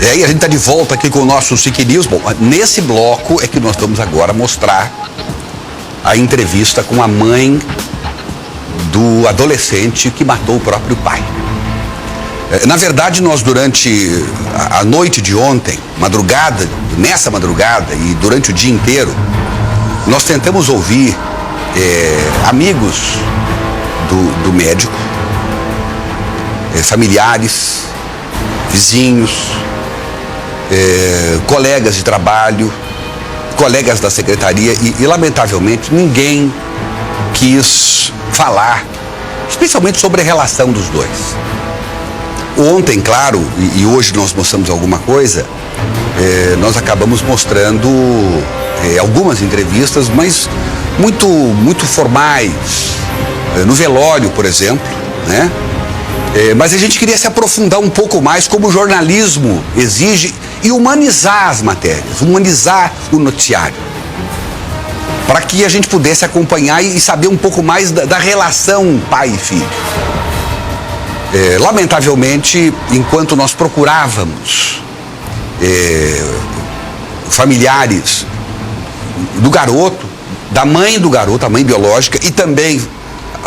E a gente está de volta aqui com o nosso SIC News. Bom, nesse bloco é que nós vamos agora mostrar a entrevista com a mãe do adolescente que matou o próprio pai. Na verdade, nós durante a noite de ontem, nessa madrugada e durante o dia inteiro, nós tentamos ouvir amigos do médico, familiares, vizinhos, colegas de trabalho, colegas da secretaria e lamentavelmente ninguém quis falar, especialmente sobre a relação dos dois. Ontem, claro, e hoje nós mostramos alguma coisa, nós acabamos mostrando algumas entrevistas, mas muito formais, no velório, por exemplo, né? Mas a gente queria se aprofundar um pouco mais como o jornalismo exige e humanizar as matérias, humanizar o noticiário, para que a gente pudesse acompanhar e saber um pouco mais da relação pai e filho. Lamentavelmente, enquanto nós procurávamos familiares do garoto, da mãe do garoto, a mãe biológica, e também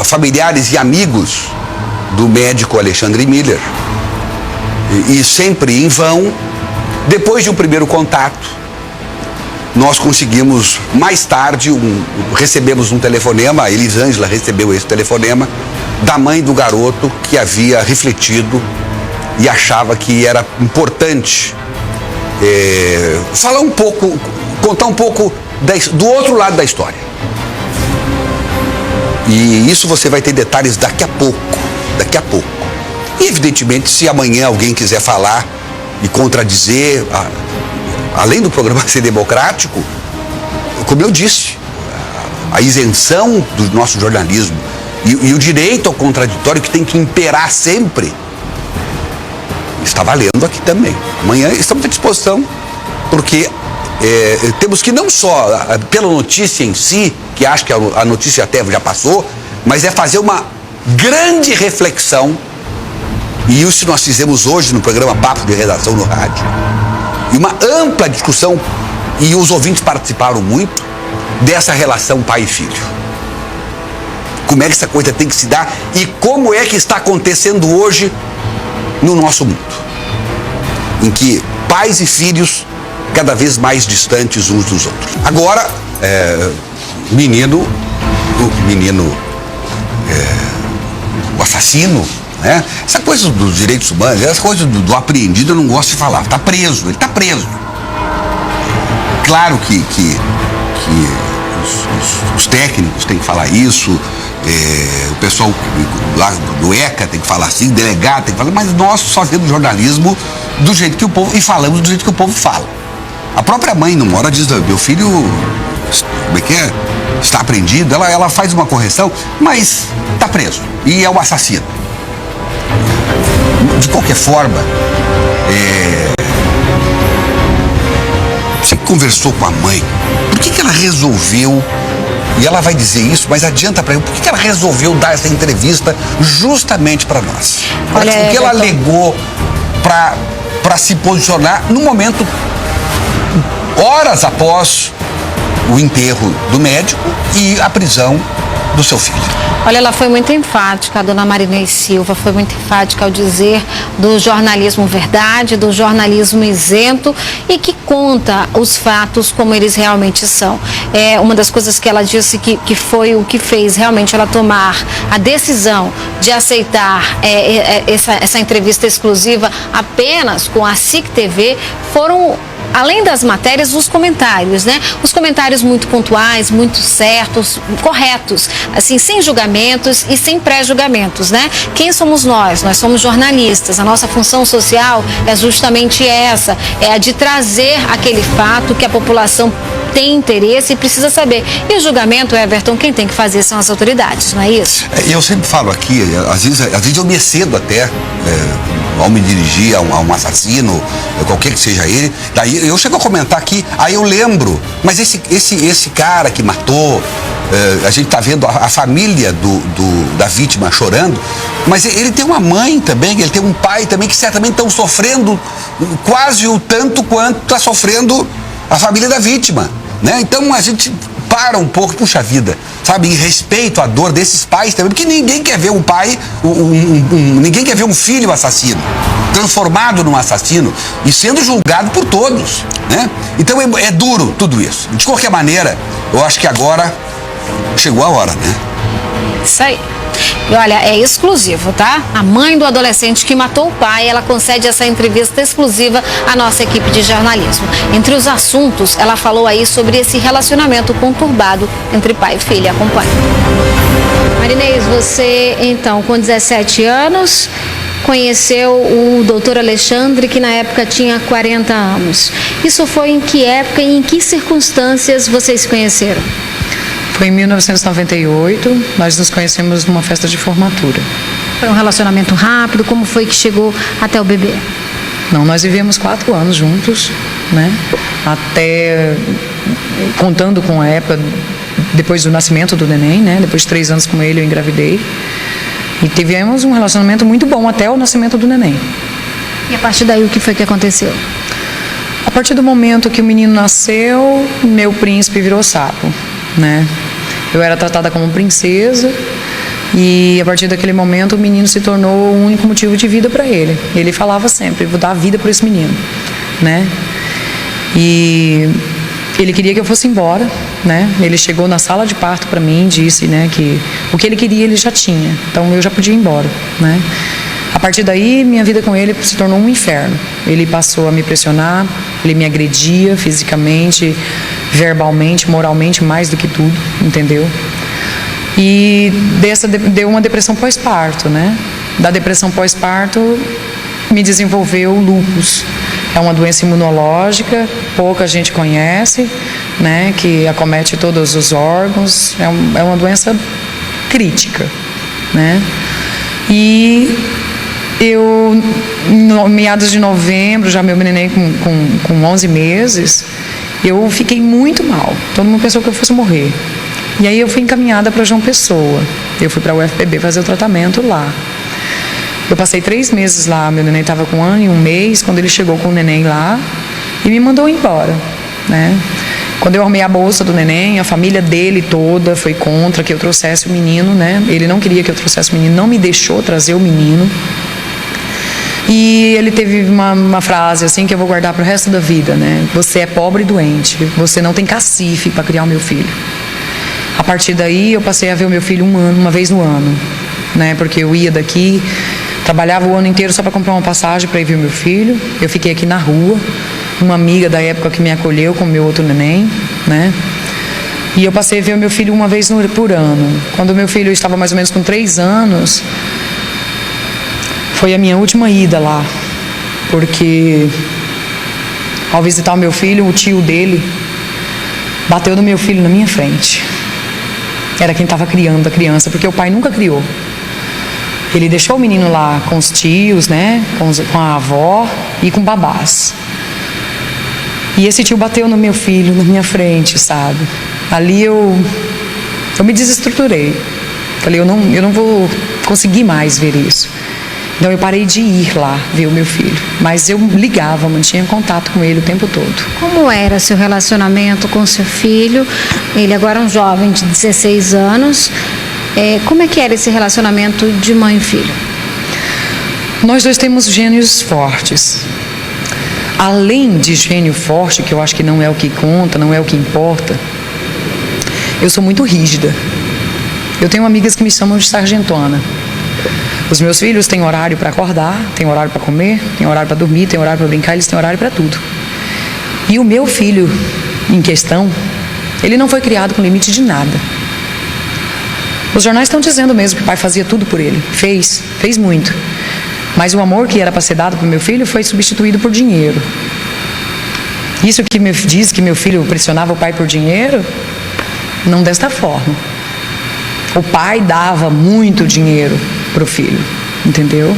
familiares e amigos do médico Alexandre Miller, e sempre em vão, depois de um primeiro contato, nós conseguimos, mais tarde, recebemos um telefonema, a Elisângela recebeu esse telefonema, da mãe do garoto que havia refletido e achava que era importante falar um pouco, contar um pouco do outro lado da história. E isso você vai ter detalhes daqui a pouco. E evidentemente, se amanhã alguém quiser falar e contradizer, além do programa ser democrático, como eu disse, a isenção do nosso jornalismo e o direito ao contraditório que tem que imperar sempre está valendo aqui também. Amanhã estamos à disposição, porque temos que não só pela notícia em si, que acho que a notícia até já passou, mas fazer uma grande reflexão, e isso nós fizemos hoje no programa Papo de Redação no rádio, e uma ampla discussão, e os ouvintes participaram muito dessa relação pai e filho. Como é que essa coisa tem que se dar e como é que está acontecendo hoje no nosso mundo, em que pais e filhos cada vez mais distantes uns dos outros. Agora, o assassino, né? Essa coisa dos direitos humanos, essa coisa do apreendido eu não gosto de falar. Está preso, ele está preso. Claro que os técnicos têm que falar isso, o pessoal lá do ECA tem que falar assim, o delegado tem que falar, mas nós fazemos jornalismo do jeito que o povo, e falamos do jeito que o povo fala. A própria mãe, numa hora, diz: meu filho, como é que é? Está apreendido, ela faz uma correção, mas está preso e é o assassino. De qualquer forma, você conversou com a mãe, por que ela resolveu, e ela vai dizer isso, mas adianta para eu, por que ela resolveu dar essa entrevista justamente para nós? O que ela alegou para se posicionar no momento, horas após o enterro do médico e a prisão do seu filho? Olha, ela foi muito enfática, a dona Marinês Silva foi muito enfática ao dizer do jornalismo verdade, do jornalismo isento e que conta os fatos como eles realmente são. Uma das coisas que ela disse que foi o que fez realmente ela tomar a decisão de aceitar essa entrevista exclusiva apenas com a SIC TV foram, além das matérias, os comentários, né? Os comentários muito pontuais, muito certos, corretos, assim, sem julgamentos e sem pré-julgamentos, né? Quem somos nós? Nós somos jornalistas. A nossa função social é justamente essa, é a de trazer aquele fato que a população tem interesse e precisa saber. E o julgamento, Everton, quem tem que fazer são as autoridades, não é isso? Eu sempre falo aqui, às vezes eu me excedo até ao me dirigir a um assassino, qualquer que seja ele. Daí eu chego a comentar aqui, aí eu lembro, mas esse cara que matou, a gente tá vendo a família da vítima chorando, mas ele tem uma mãe também, ele tem um pai também que certamente estão sofrendo quase o tanto quanto está sofrendo a família da vítima, né? Então a gente para um pouco, puxa vida, sabe, em respeito à dor desses pais também, porque ninguém quer ver um pai, ninguém quer ver um filho assassino, transformado num assassino e sendo julgado por todos, né? Então é duro tudo isso. De qualquer maneira, eu acho que agora chegou a hora, né? Isso aí. E olha, é exclusivo, tá? A mãe do adolescente que matou o pai, ela concede essa entrevista exclusiva à nossa equipe de jornalismo. Entre os assuntos, ela falou aí sobre esse relacionamento conturbado entre pai e filha. Acompanhe. Marinês, você, então, com 17 anos, conheceu o doutor Alexandre, que na época tinha 40 anos. Isso foi em que época e em que circunstâncias vocês se conheceram? Foi em 1998, nós nos conhecemos numa festa de formatura. Foi um relacionamento rápido? Como foi que chegou até o bebê? Não, nós vivemos 4 anos juntos, né? Até, contando com a época, depois do nascimento do neném, né? Depois de 3 anos com ele, eu engravidei. E tivemos um relacionamento muito bom até o nascimento do neném. E a partir daí, o que foi que aconteceu? A partir do momento que o menino nasceu, meu príncipe virou sapo, né? Eu era tratada como princesa e a partir daquele momento o menino se tornou o único motivo de vida para ele. Ele falava sempre, vou dar a vida para esse menino, né? E ele queria que eu fosse embora, né? Ele chegou na sala de parto para mim e disse, né, que o que ele queria ele já tinha, então eu já podia ir embora, né? A partir daí, minha vida com ele se tornou um inferno. Ele passou a me pressionar, ele me agredia fisicamente, verbalmente, moralmente, mais do que tudo, entendeu? E deu uma depressão pós-parto, né? Da depressão pós-parto, me desenvolveu o lúpus. É uma doença imunológica, pouca gente conhece, né? Que acomete todos os órgãos, é uma doença crítica, né? E eu, no meados de novembro, já meu neném com 11 meses, eu fiquei muito mal. Todo mundo pensou que eu fosse morrer. E aí eu fui encaminhada para João Pessoa. Eu fui para a UFPB fazer o tratamento lá. Eu passei 3 meses lá, meu neném estava com 1 ano e 1 mês, quando ele chegou com o neném lá e me mandou embora, né? Quando eu arrumei a bolsa do neném, a família dele toda foi contra que eu trouxesse o menino, né? Ele não queria que eu trouxesse o menino, não me deixou trazer o menino. E ele teve uma frase assim que eu vou guardar para o resto da vida, né? Você é pobre e doente, você não tem cacife para criar o meu filho. A partir daí eu passei a ver o meu filho uma vez no ano, né? Porque eu ia daqui, trabalhava o ano inteiro só para comprar uma passagem para ir ver o meu filho. Eu fiquei aqui na rua, uma amiga da época que me acolheu com o meu outro neném, né? E eu passei a ver o meu filho uma vez por ano. Quando o meu filho estava mais ou menos com 3 anos, foi a minha última ida lá, porque ao visitar o meu filho, o tio dele bateu no meu filho na minha frente. Era quem estava criando a criança, porque o pai nunca criou. Ele deixou o menino lá com os tios, né, com a avó e com babás. E esse tio bateu no meu filho na minha frente, sabe? Ali eu me desestruturei. Falei, eu não vou conseguir mais ver isso. Então eu parei de ir lá ver o meu filho, mas eu ligava, mantinha contato com ele o tempo todo. Como era seu relacionamento com seu filho? Ele agora é um jovem de 16 anos. Como é que era esse relacionamento de mãe e filho? Nós dois temos gênios fortes. Além de gênio forte, que eu acho que não é o que conta, não é o que importa, eu sou muito rígida. Eu tenho amigas que me chamam de sargentona. Os meus filhos têm horário para acordar, têm horário para comer, têm horário para dormir, têm horário para brincar, eles têm horário para tudo. E o meu filho em questão, ele não foi criado com limite de nada. Os jornais estão dizendo mesmo que o pai fazia tudo por ele. Fez muito. Mas o amor que era para ser dado para o meu filho foi substituído por dinheiro. Isso que me diz que meu filho pressionava o pai por dinheiro, não desta forma. O pai dava muito dinheiro para o filho, entendeu?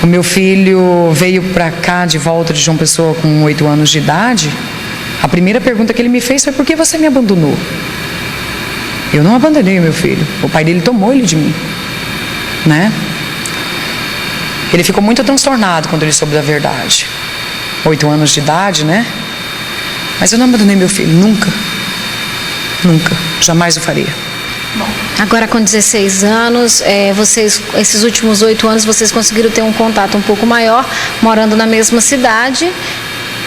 O meu filho veio para cá de volta de João Pessoa com 8 anos de idade. A primeira pergunta que ele me fez foi: por que você me abandonou? Eu não abandonei o meu filho. O pai dele tomou ele de mim, né? Ele ficou muito transtornado quando ele soube da verdade. 8 anos de idade, né? Mas eu não abandonei meu filho, nunca. Nunca, jamais o faria. Agora com 16 anos, esses últimos 8 anos, vocês conseguiram ter um contato um pouco maior, morando na mesma cidade.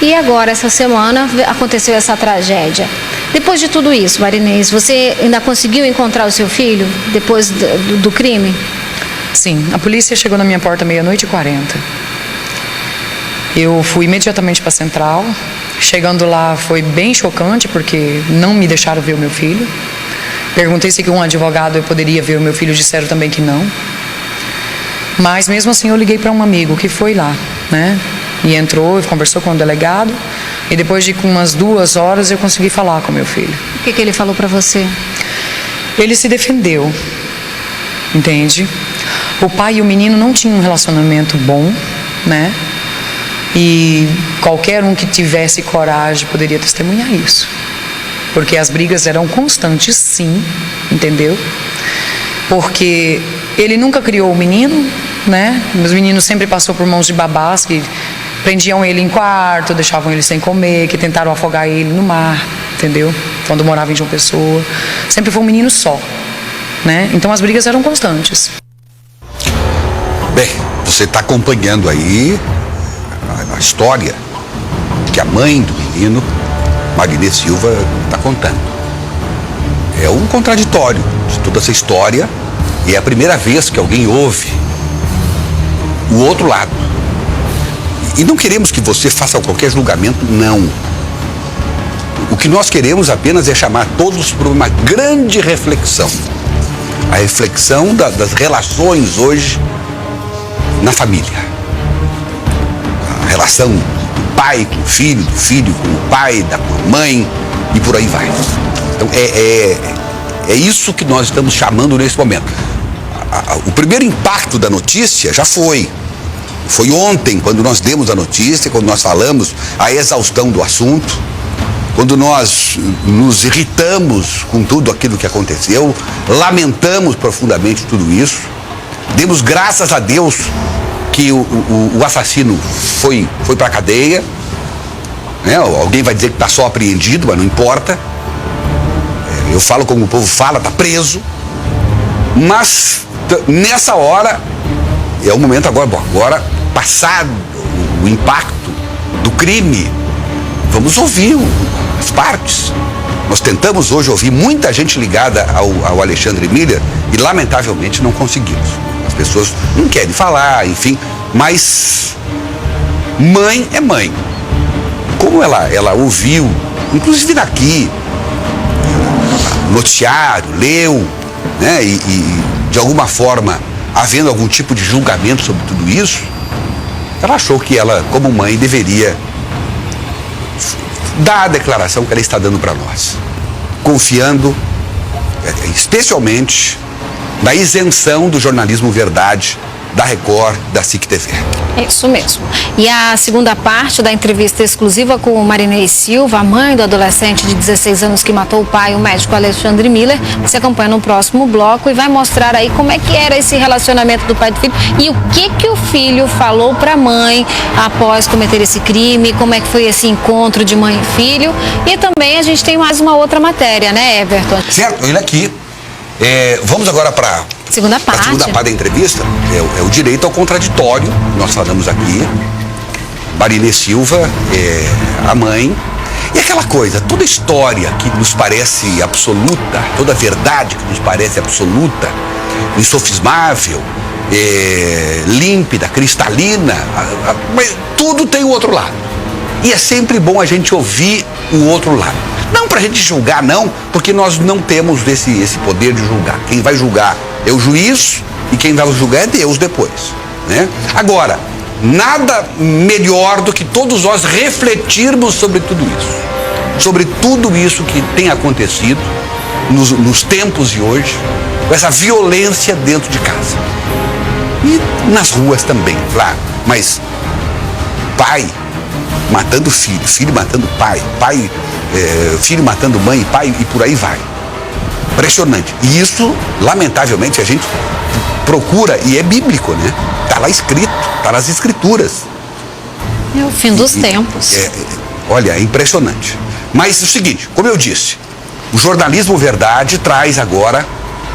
E agora, essa semana, aconteceu essa tragédia. Depois de tudo isso, Marinês, você ainda conseguiu encontrar o seu filho depois do crime? Sim, a polícia chegou na minha porta 00:40. Eu fui imediatamente para a central. Chegando lá foi bem chocante, porque não me deixaram ver o meu filho. Perguntei se com um advogado eu poderia ver o meu filho, disseram também que não. Mas mesmo assim eu liguei para um amigo que foi lá, né? E entrou, conversou com o delegado. E depois de umas 2 horas eu consegui falar com meu filho. O que ele falou para você? Ele se defendeu, entende? O pai e o menino não tinham um relacionamento bom, né? E qualquer um que tivesse coragem poderia testemunhar isso. Porque as brigas eram constantes, sim, entendeu? Porque ele nunca criou o menino, né? Os meninos sempre passou por mãos de babás que prendiam ele em quarto, deixavam ele sem comer, que tentaram afogar ele no mar, entendeu? Quando morava em João Pessoa. Sempre foi um menino só, né? Então as brigas eram constantes. Bem, você está acompanhando aí a história que a mãe do menino, Marinês Silva, está contando. É um contraditório de toda essa história e é a primeira vez que alguém ouve o outro lado. E não queremos que você faça qualquer julgamento, não. O que nós queremos apenas é chamar todos para uma grande reflexão. A reflexão das relações hoje na família. A relação do pai com o filho, do filho com o pai, da mãe e por aí vai. Então é isso que nós estamos chamando nesse momento. O primeiro impacto da notícia já foi. Foi ontem, quando nós demos a notícia, quando nós falamos a exaustão do assunto, quando nós nos irritamos com tudo aquilo que aconteceu, lamentamos profundamente tudo isso, demos graças a Deus que o assassino foi para a cadeia, né? Alguém vai dizer que está só apreendido, mas não importa. Eu falo como o povo fala, está preso. Mas nessa hora é o momento agora passado o impacto do crime, vamos ouvir as partes. Nós tentamos hoje ouvir muita gente ligada ao Alexandre Miller e lamentavelmente não conseguimos. As pessoas não querem falar, enfim, mas mãe é mãe. Como ela ouviu, inclusive daqui, noticiário, leu, né? E de alguma forma, havendo algum tipo de julgamento sobre tudo isso, ela achou que ela, como mãe, deveria dar a declaração que ela está dando para nós, confiando especialmente na isenção do jornalismo Verdade, da Record, da SIC TV. É isso mesmo. E a segunda parte da entrevista exclusiva com o Marinês Silva, a mãe do adolescente de 16 anos que matou o pai, o médico Alexandre Miller, você acompanha no próximo bloco e vai mostrar aí como é que era esse relacionamento do pai do filho e o que o filho falou para a mãe após cometer esse crime, como é que foi esse encontro de mãe e filho. E também a gente tem mais uma outra matéria, né, Everton? Certo, ele aqui. Vamos agora para segunda parte. A segunda parte da entrevista é o direito ao contraditório. Nós falamos aqui. Marinês Silva, a mãe. E aquela coisa, toda história que nos parece absoluta, toda verdade que nos parece absoluta, insofismável, límpida, cristalina, mas tudo tem o outro lado. E é sempre bom a gente ouvir o outro lado. Não para a gente julgar, não, porque nós não temos esse poder de julgar. Quem vai julgar é o juiz e quem vai julgar é Deus depois, né? Agora, nada melhor do que todos nós refletirmos sobre tudo isso que tem acontecido nos tempos de hoje, com essa violência dentro de casa. E nas ruas também, claro, mas pai matando filho, filho matando pai, filho matando mãe, pai e por aí vai. Impressionante. E isso, lamentavelmente, a gente procura, e é bíblico, né? Está Está lá escrito, está nas escrituras. É o fim dos tempos. Olha, é impressionante. Mas é o seguinte, como eu disse, o Jornalismo Verdade traz agora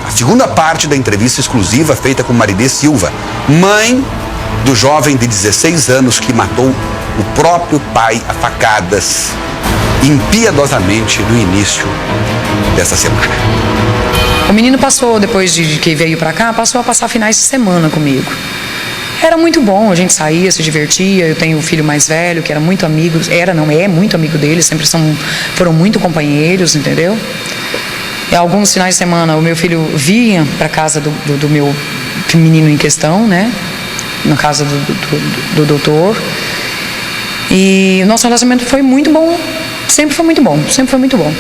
a segunda parte da entrevista exclusiva feita com Marinês Silva, mãe do jovem de 16 anos que matou o próprio pai a facadas impiedosamente no início dessa semana. O menino passou, depois de que veio pra cá, passou a passar finais de semana comigo. Era muito bom, a gente saía, se divertia. Eu tenho um filho mais velho, que era muito amigo, é muito amigo dele, sempre foram muito companheiros, entendeu? E alguns finais de semana o meu filho vinha pra casa do meu menino em questão, né? Na casa do doutor. E o nosso relacionamento foi muito bom, sempre foi muito bom, sempre foi muito bom.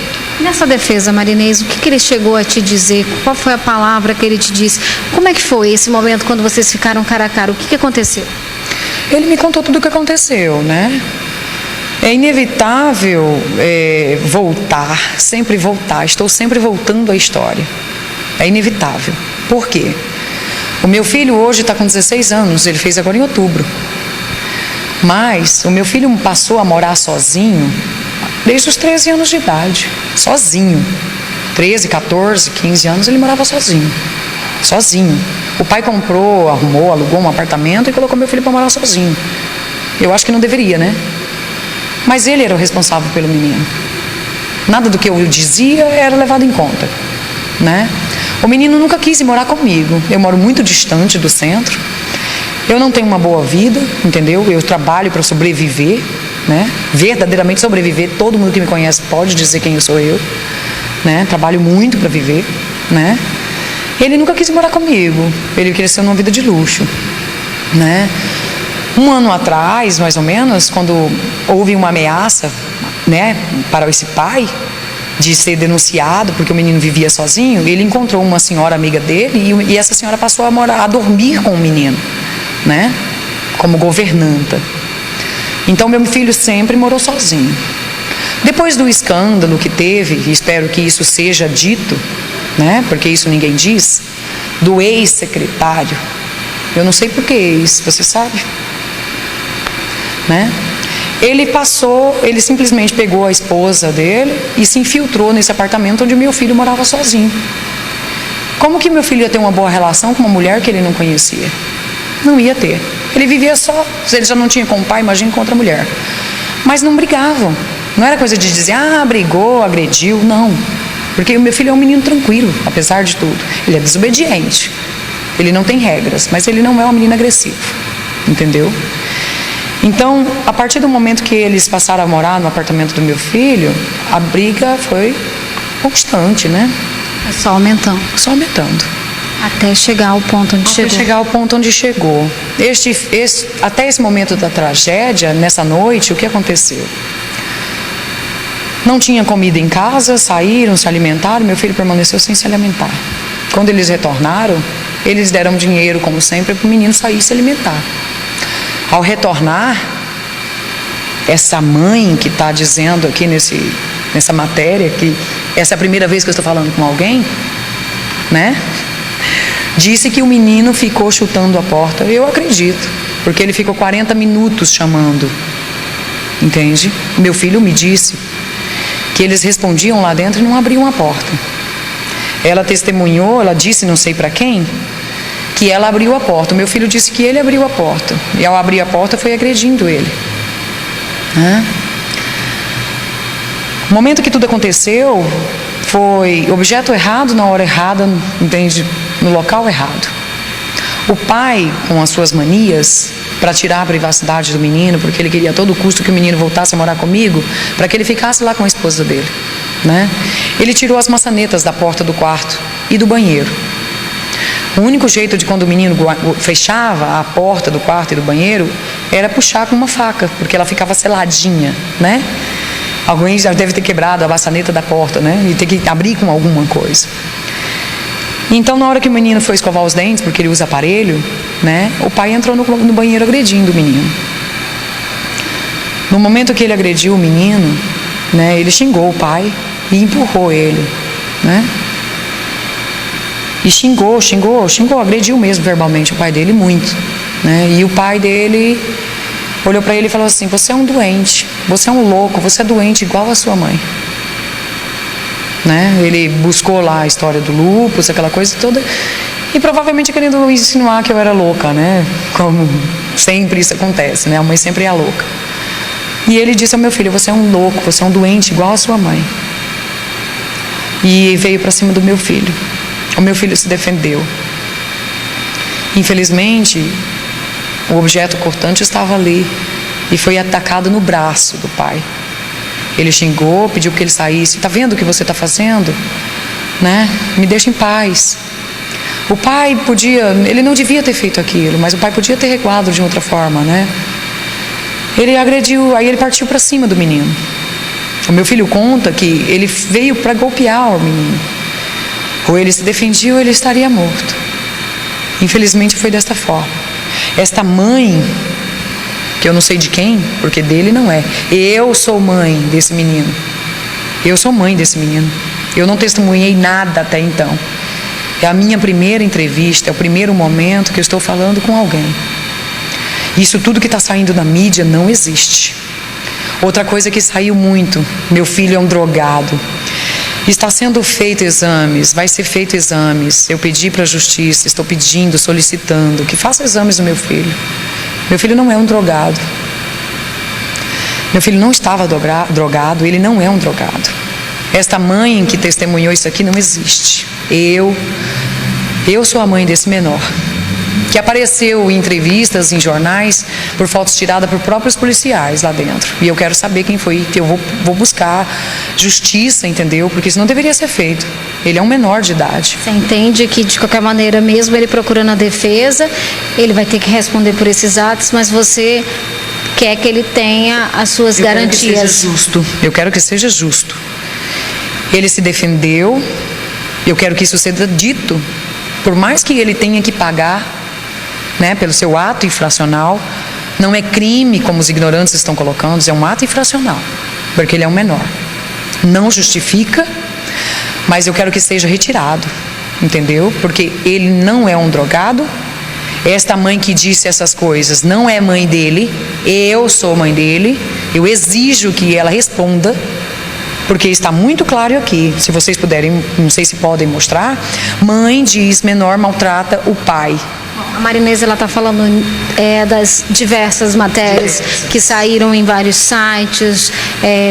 Nessa defesa, Marinês, o que ele chegou a te dizer? Qual foi a palavra que ele te disse? Como é que foi esse momento quando vocês ficaram cara a cara? O que aconteceu? Ele me contou tudo o que aconteceu, né? É inevitável voltar, sempre voltar. Estou sempre voltando à história. É inevitável. Por quê? O meu filho hoje está com 16 anos, ele fez agora em outubro. Mas o meu filho passou a morar sozinho desde os 13 anos de idade, sozinho. 13, 14, 15 anos ele morava sozinho. Sozinho. O pai comprou, arrumou, alugou um apartamento e colocou meu filho para morar sozinho. Eu acho que não deveria, né? Mas ele era o responsável pelo menino. Nada do que eu dizia era levado em conta, né? O menino nunca quis ir morar comigo. Eu moro muito distante do centro. Eu não tenho uma boa vida, entendeu? Eu trabalho para sobreviver, né? Verdadeiramente sobreviver. Todo mundo que me conhece pode dizer quem eu sou eu, né? Trabalho muito para viver, né? Ele nunca quis morar comigo. Ele cresceu numa vida de luxo, né? Um ano atrás, mais ou menos, quando houve uma ameaça, né, para esse pai de ser denunciado porque o menino vivia sozinho, ele encontrou uma senhora amiga dele e essa senhora passou a dormir com o menino, né, como governanta. Então meu filho sempre morou sozinho. Depois do escândalo que teve, e espero que isso seja dito, né, porque isso ninguém diz, do ex-secretário, eu não sei por que ex, você sabe? Né? Ele simplesmente pegou a esposa dele e se infiltrou nesse apartamento onde meu filho morava sozinho. Como que meu filho ia ter uma boa relação com uma mulher que ele não conhecia? Não ia ter. Ele vivia só. Se ele já não tinha com o pai, imagine com outra mulher. Mas não brigavam. Não era coisa de dizer, brigou, agrediu. Não. Porque o meu filho é um menino tranquilo, apesar de tudo. Ele é desobediente. Ele não tem regras, mas ele não é um menino agressivo. Entendeu? Então, a partir do momento que eles passaram a morar no apartamento do meu filho, a briga foi constante, né? É só aumentando. Só aumentando. Até chegar ao ponto onde chegou. Até chegar ao ponto onde chegou. Até esse momento da tragédia, nessa noite, o que aconteceu? Não tinha comida em casa, saíram, se alimentaram, meu filho permaneceu sem se alimentar. Quando eles retornaram, eles deram dinheiro, como sempre, para o menino sair e se alimentar. Ao retornar, essa mãe que está dizendo aqui nessa matéria, que essa é a primeira vez que eu estou falando com alguém, né? Disse que o menino ficou chutando a porta. Eu acredito, porque ele ficou 40 minutos chamando, entende? Meu filho me disse que eles respondiam lá dentro e não abriam a porta. Ela testemunhou, ela disse não sei para quem, que ela abriu a porta. O meu filho disse que ele abriu a porta. E ao abrir a porta foi agredindo ele. O momento que tudo aconteceu foi objeto errado na hora errada, entende? No local errado. O pai, com as suas manias, para tirar a privacidade do menino, porque ele queria a todo custo que o menino voltasse a morar comigo, para que ele ficasse lá com a esposa dele, né? Ele tirou as maçanetas da porta do quarto e do banheiro. O único jeito de quando o menino fechava a porta do quarto e do banheiro era puxar com uma faca, porque ela ficava seladinha, né? Alguém já deve ter quebrado a maçaneta da porta, né? E ter que abrir com alguma coisa. Então, na hora que o menino foi escovar os dentes, porque ele usa aparelho, né? O pai entrou no banheiro agredindo o menino. No momento que ele agrediu o menino, né? Ele xingou o pai e empurrou ele, né? E xingou, agrediu mesmo verbalmente o pai dele muito, né? E o pai dele olhou para ele e falou assim: você é um doente, você é um louco, você é doente igual a sua mãe, né? Ele buscou lá a história do lúpus, aquela coisa toda, e provavelmente querendo insinuar que eu era louca, né? Como sempre isso acontece, né? A mãe sempre é a louca. E ele disse ao meu filho: você é um louco, você é um doente igual a sua mãe. E veio para cima do meu filho. O meu filho se defendeu. Infelizmente, o objeto cortante estava ali e foi atacado no braço do pai. Ele xingou, pediu que ele saísse. Está vendo o que você está fazendo? Né? Me deixa em paz. O pai ele não devia ter feito aquilo, mas o pai podia ter recuado de outra forma, né? Ele agrediu, aí ele partiu para cima do menino. O meu filho conta que ele veio para golpear o menino. Ou ele se defendia ou ele estaria morto. Infelizmente foi desta forma. Esta mãe, que eu não sei de quem, porque dele não é. Eu sou mãe desse menino. Eu sou mãe desse menino. Eu não testemunhei nada até então. É a minha primeira entrevista, é o primeiro momento que eu estou falando com alguém. Isso tudo que está saindo na mídia não existe. Outra coisa que saiu muito: meu filho é um drogado. Está sendo feito exames, vai ser feito exames. Eu pedi para a justiça, estou pedindo, solicitando que faça exames do meu filho. Meu filho não é um drogado. Meu filho não estava drogado, ele não é um drogado. Esta mãe que testemunhou isso aqui não existe. Eu sou a mãe desse menor, que apareceu em entrevistas, em jornais, por fotos tiradas por próprios policiais lá dentro. E eu quero saber quem foi, que eu vou buscar justiça, entendeu? Porque isso não deveria ser feito. Ele é um menor de idade. Você entende que, de qualquer maneira, mesmo ele procurando a defesa, ele vai ter que responder por esses atos, mas você quer que ele tenha as suas garantias. Eu quero que seja justo. Eu quero que seja justo. Ele se defendeu, eu quero que isso seja dito. Por mais que ele tenha que pagar, né, pelo seu ato infracional, não é crime, como os ignorantes estão colocando, é um ato infracional, porque ele é um menor. Não justifica, mas eu quero que seja retirado, entendeu? Porque ele não é um drogado. Esta mãe que disse essas coisas não é mãe dele, eu sou mãe dele. Eu exijo que ela responda, porque está muito claro aqui. Se vocês puderem, não sei se podem mostrar. Mãe diz: menor maltrata o pai. A Marinês, ela está falando das diversas matérias que saíram em vários sites,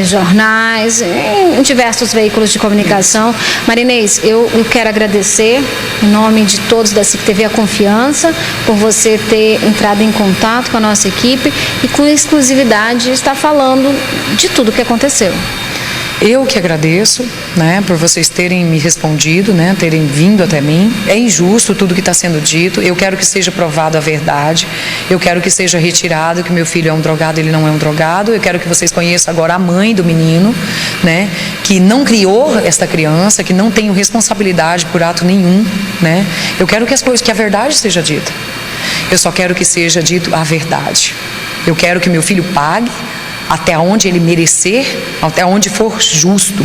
jornais, em diversos veículos de comunicação. Marinês, eu quero agradecer, em nome de todos da SIC TV, a confiança, por você ter entrado em contato com a nossa equipe e com exclusividade estar falando de tudo o que aconteceu. Eu que agradeço, né, por vocês terem me respondido, né, terem vindo até mim. É injusto tudo que está sendo dito. Eu quero que seja provado a verdade. Eu quero que seja retirado que meu filho é um drogado, ele não é um drogado. Eu quero que vocês conheçam agora a mãe do menino, né, que não criou esta criança, que não tem responsabilidade por ato nenhum, né. Eu quero que a verdade seja dita. Eu só quero que seja dito a verdade. Eu quero que meu filho pague até onde ele merecer, até onde for justo,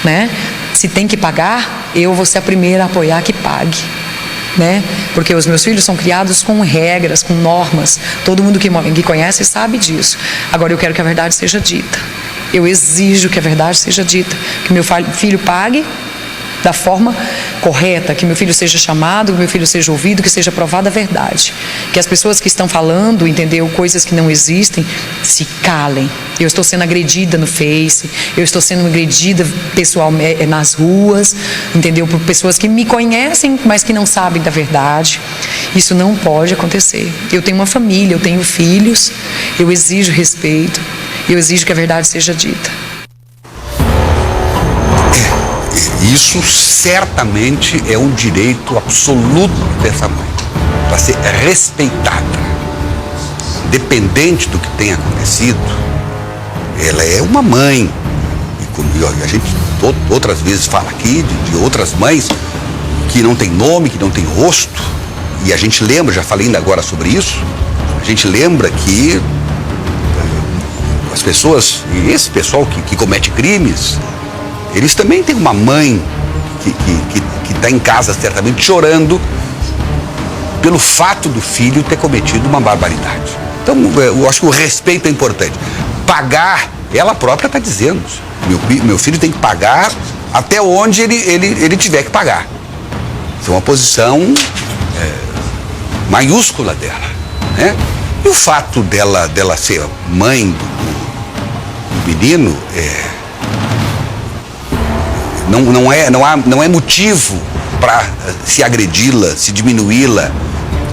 né? Se tem que pagar, eu vou ser a primeira a apoiar que pague, né? Porque os meus filhos são criados com regras, com normas. Todo mundo que conhece sabe disso. Agora eu quero que a verdade seja dita. Eu exijo que a verdade seja dita, que meu filho pague da forma correta, que meu filho seja chamado, que meu filho seja ouvido, que seja provada a verdade. Que as pessoas que estão falando, entendeu, coisas que não existem, se calem. Eu estou sendo agredida no Face, eu estou sendo agredida pessoalmente nas ruas, entendeu, por pessoas que me conhecem, mas que não sabem da verdade. Isso não pode acontecer. Eu tenho uma família, eu tenho filhos, eu exijo respeito, eu exijo que a verdade seja dita. Isso certamente é um direito absoluto dessa mãe, para ser respeitada. Independente do que tenha acontecido, ela é uma mãe. E a gente outras vezes fala aqui de outras mães que não tem nome, que não tem rosto. E a gente lembra, já falei ainda agora sobre isso, a gente lembra que as pessoas, esse pessoal que comete crimes, eles também têm uma mãe que está em casa certamente chorando pelo fato do filho ter cometido uma barbaridade. Então, eu acho que o respeito é importante. Pagar, ela própria está dizendo, meu filho tem que pagar até onde ele tiver que pagar. Isso é uma posição maiúscula dela, né? E o fato dela ser mãe do menino não é motivo para se agredi-la, se diminuí-la.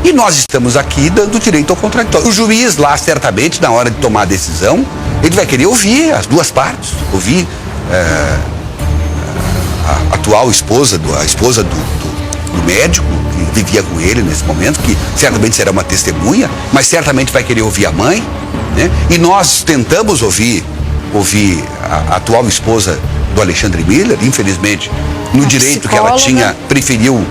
E nós estamos aqui dando direito ao contraditório. O juiz lá, certamente, na hora de tomar a decisão, ele vai querer ouvir as duas partes, ouvir a atual esposa, a esposa do médico que vivia com ele nesse momento, que certamente será uma testemunha, mas certamente vai querer ouvir a mãe, né? E nós tentamos ouvir a atual esposa do Alexandre Miller, infelizmente, no direito que ela tinha, preferiu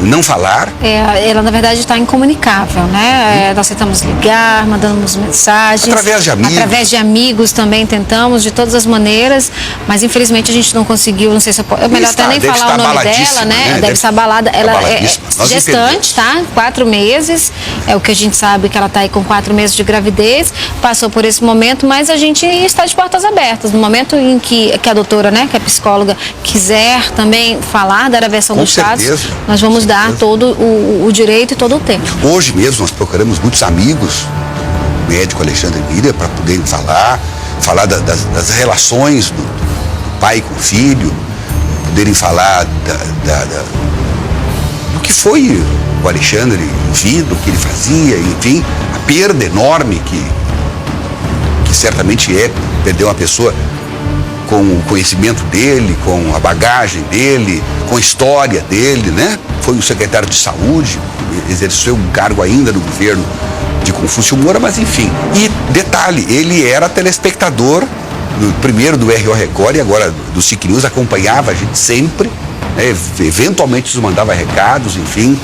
não falar. Ela, na verdade, está incomunicável, né? Nós tentamos ligar, mandamos mensagens. Através de amigos. Através de amigos também tentamos, de todas as maneiras, mas infelizmente a gente não conseguiu, não sei se é melhor até nem falar o nome dela, né? Deve estar abalada. Ela é gestante, tá? 4 meses, é o que a gente sabe, que ela está aí com 4 meses de gravidez, passou por esse momento, mas a gente está de portas abertas. No momento em que a doutora, né, que é psicóloga, quiser também falar, dar a versão dos casos, nós vamos dar todo o direito e todo o tempo. Hoje mesmo nós procuramos muitos amigos do médico Alexandre Miller para poderem falar das relações do pai com o filho, poderem falar do que foi o Alexandre em vida, o que ele fazia, enfim, a perda enorme que certamente perder uma pessoa com o conhecimento dele, com a bagagem dele, com a história dele, né? Foi um secretário de saúde, exerceu um cargo ainda no governo de Confúcio Moura, mas enfim. E detalhe, ele era telespectador, primeiro do RO Record e agora do SIC News, acompanhava a gente sempre, né? Eventualmente nos mandava recados, enfim,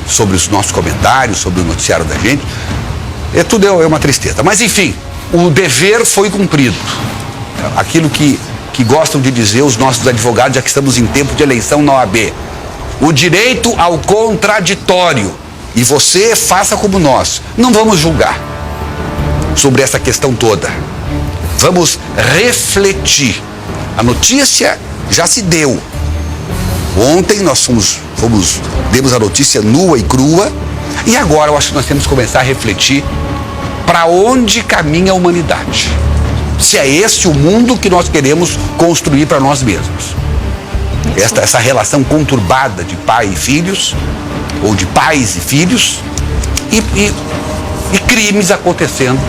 sobre os nossos comentários, sobre o noticiário da gente. Tudo é uma tristeza. Mas enfim, o dever foi cumprido. Aquilo que gostam de dizer os nossos advogados, já que estamos em tempo de eleição na OAB. O direito ao contraditório. E você faça como nós. Não vamos julgar sobre essa questão toda. Vamos refletir. A notícia já se deu. Ontem nós demos a notícia nua e crua. E agora eu acho que nós temos que começar a refletir para onde caminha a humanidade. Se é esse o mundo que nós queremos construir para nós mesmos. Essa relação conturbada de pai e filhos, ou de pais e filhos, e crimes acontecendo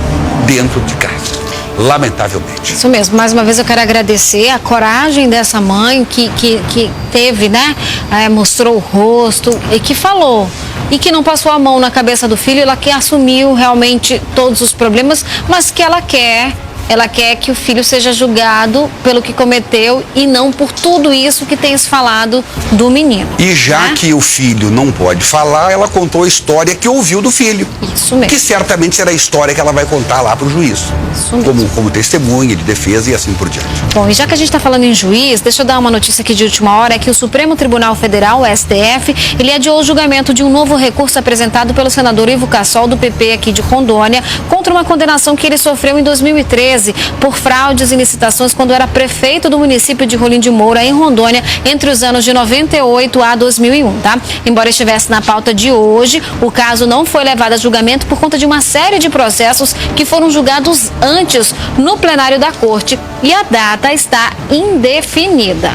dentro de casa, lamentavelmente. Isso mesmo. Mais uma vez eu quero agradecer a coragem dessa mãe que teve, né? Mostrou o rosto e que falou. E que não passou a mão na cabeça do filho, ela que assumiu realmente todos os problemas, mas que ela quer que o filho seja julgado pelo que cometeu e não por tudo isso que tem se falado do menino. E já que o filho não pode falar, ela contou a história que ouviu do filho. Isso mesmo. Que certamente será a história que ela vai contar lá para o juiz. Isso mesmo. Como testemunha de defesa e assim por diante. Bom, e já que a gente está falando em juiz, deixa eu dar uma notícia aqui de última hora, é que o Supremo Tribunal Federal, o STF, ele adiou o julgamento de um novo recurso apresentado pelo senador Ivo Cassol, do PP aqui de Rondônia, contra uma condenação que ele sofreu em 2013 por fraudes e licitações quando era prefeito do município de Rolim de Moura, em Rondônia, entre os anos de 98 a 2001, tá? Embora estivesse na pauta de hoje, o caso não foi levado a julgamento por conta de uma série de processos que foram julgados antes no plenário da corte e a data está indefinida.